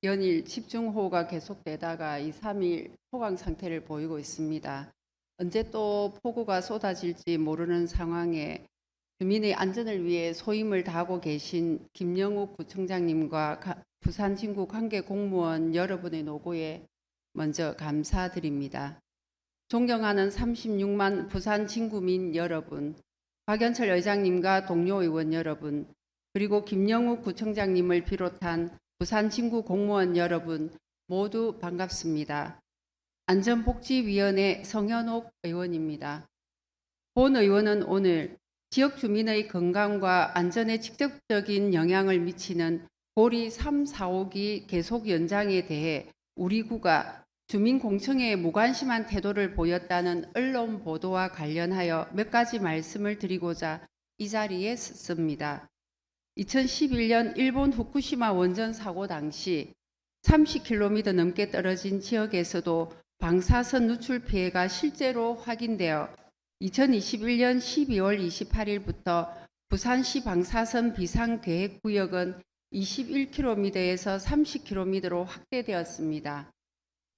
연일 집중호우가 계속되다가 2, 3일 호강 상태를 보이고 있습니다. 언제 또 폭우가 쏟아질지 모르는 상황에 주민의 안전을 위해 소임을 다하고 계신 김영욱 구청장님과 부산 진구 관계 공무원 여러분의 노고에 먼저 감사드립니다. 존경하는 36만 부산 진구민 여러분, 박연철 의장님과 동료 의원 여러분, 그리고 김영욱 구청장님을 비롯한 부산 진구 공무원 여러분 모두 반갑습니다. 안전복지위원회 성현옥 의원입니다. 본 의원은 오늘 지역 주민의 건강과 안전에 직접적인 영향을 미치는 고리 3, 4호기 계속 연장에 대해 우리 구가 주민 공청회에 무관심한 태도를 보였다는 언론 보도와 관련하여 몇 가지 말씀을 드리고자 이 자리에 섰습니다. 2011년 일본 후쿠시마 원전 사고 당시 30km 넘게 떨어진 지역에서도 방사선 누출 피해가 실제로 확인되어 2021년 12월 28일부터 부산시 방사선 비상계획구역은 21km에서 30km로 확대되었습니다.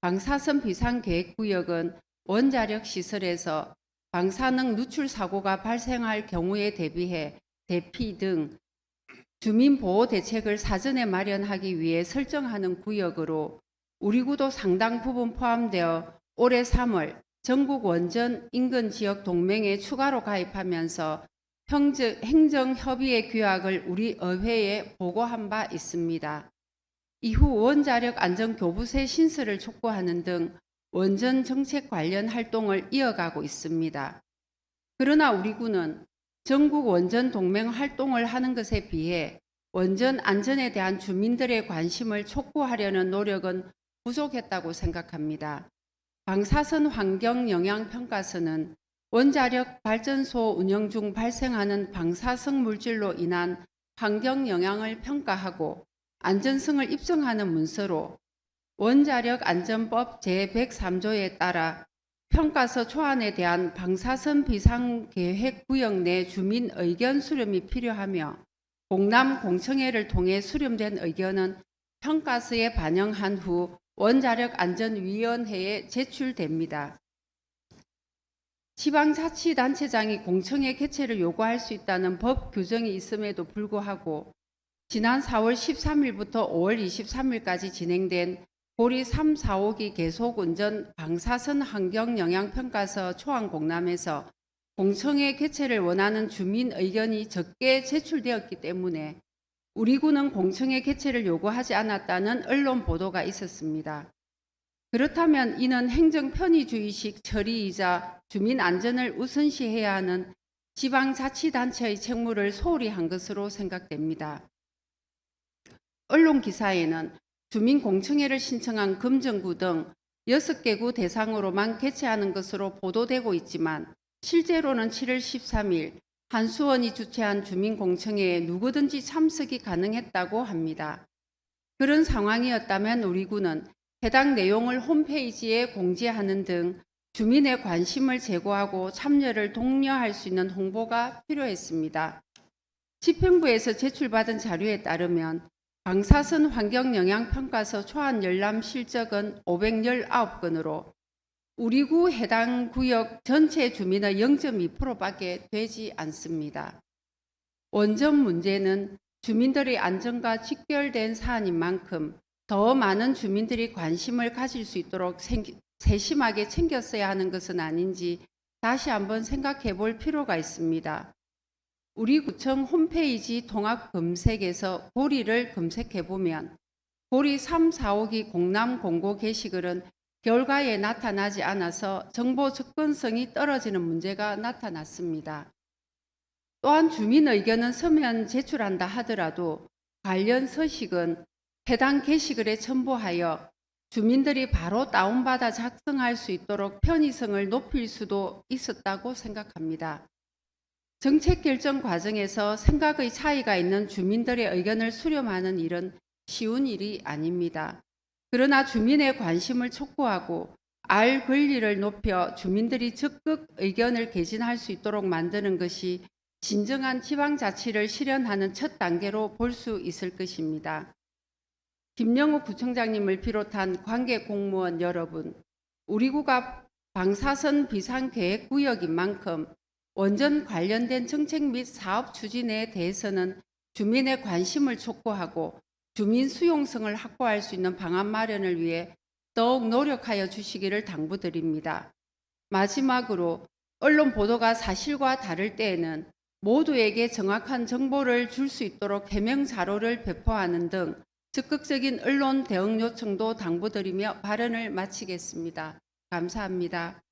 방사선 비상계획구역은 원자력 시설에서 방사능 누출 사고가 발생할 경우에 대비해 대피 등 주민보호 대책을 사전에 마련하기 위해 설정하는 구역으로 우리 구도 상당 부분 포함되어 올해 3월 전국 원전 인근 지역 동맹에 추가로 가입하면서 행정협의회 규약을 우리 의회에 보고한 바 있습니다. 이후 원자력 안전교부세 신설을 촉구하는 등 원전 정책 관련 활동을 이어가고 있습니다. 그러나 우리 구는 전국 원전 동맹 활동을 하는 것에 비해 원전 안전에 대한 주민들의 관심을 촉구하려는 노력은 부족했다고 생각합니다. 방사선 환경 영향 평가서는 원자력 발전소 운영 중 발생하는 방사성 물질로 인한 환경 영향을 평가하고 안전성을 입증하는 문서로 원자력 안전법 제103조에 따라 평가서 초안에 대한 방사선 비상계획 구역 내 주민 의견 수렴이 필요하며 공남 공청회를 통해 수렴된 의견은 평가서에 반영한 후 원자력 안전위원회에 제출됩니다. 지방자치단체장이 공청회 개최를 요구할 수 있다는 법 규정이 있음에도 불구하고 지난 4월 13일부터 5월 23일까지 진행된 고리 3, 4호기 계속운전 방사선 환경영향평가서 초안공람에서 공청회 개최를 원하는 주민 의견이 적게 제출되었기 때문에 우리 구는 공청회 개최를 요구하지 않았다는 언론 보도가 있었습니다. 그렇다면 이는 행정편의주의식 처리이자 주민 안전을 우선시해야 하는 지방자치단체의 책무를 소홀히 한 것으로 생각됩니다. 언론 기사에는 주민공청회를 신청한 금정구 등 6개 구 대상으로만 개최하는 것으로 보도되고 있지만 실제로는 7월 13일 한수원이 주최한 주민공청회에 누구든지 참석이 가능했다고 합니다. 그런 상황이었다면 우리 구는 해당 내용을 홈페이지에 공지하는 등 주민의 관심을 제고하고 참여를 독려할 수 있는 홍보가 필요했습니다. 집행부에서 제출받은 자료에 따르면 방사선 환경영향평가서 초안 열람 실적은 519건으로 우리 구 해당 구역 전체 주민의 0.2%밖에 되지 않습니다. 원전 문제는 주민들의 안전과 직결된 사안인 만큼 더 많은 주민들이 관심을 가질 수 있도록 세심하게 챙겼어야 하는 것은 아닌지 다시 한번 생각해 볼 필요가 있습니다. 우리 구청 홈페이지 통합 검색에서 고리를 검색해 보면 고리 3, 4호기 공람 공고 게시글은 결과에 나타나지 않아서 정보 접근성이 떨어지는 문제가 나타났습니다. 또한 주민 의견은 서면 제출한다 하더라도 관련 서식은 해당 게시글에 첨부하여 주민들이 바로 다운받아 작성할 수 있도록 편의성을 높일 수도 있었다고 생각합니다. 정책 결정 과정에서 생각의 차이가 있는 주민들의 의견을 수렴하는 일은 쉬운 일이 아닙니다. 그러나 주민의 관심을 촉구하고 알 권리를 높여 주민들이 적극 의견을 개진할 수 있도록 만드는 것이 진정한 지방자치를 실현하는 첫 단계로 볼 수 있을 것입니다. 김영욱 구청장님을 비롯한 관계 공무원 여러분, 우리 구가 방사선 비상계획구역인 만큼 원전 관련된 정책 및 사업 추진에 대해서는 주민의 관심을 촉구하고 주민 수용성을 확보할 수 있는 방안 마련을 위해 더욱 노력하여 주시기를 당부드립니다. 마지막으로 언론 보도가 사실과 다를 때에는 모두에게 정확한 정보를 줄 수 있도록 해명 자료를 배포하는 등 적극적인 언론 대응 요청도 당부드리며 발언을 마치겠습니다. 감사합니다.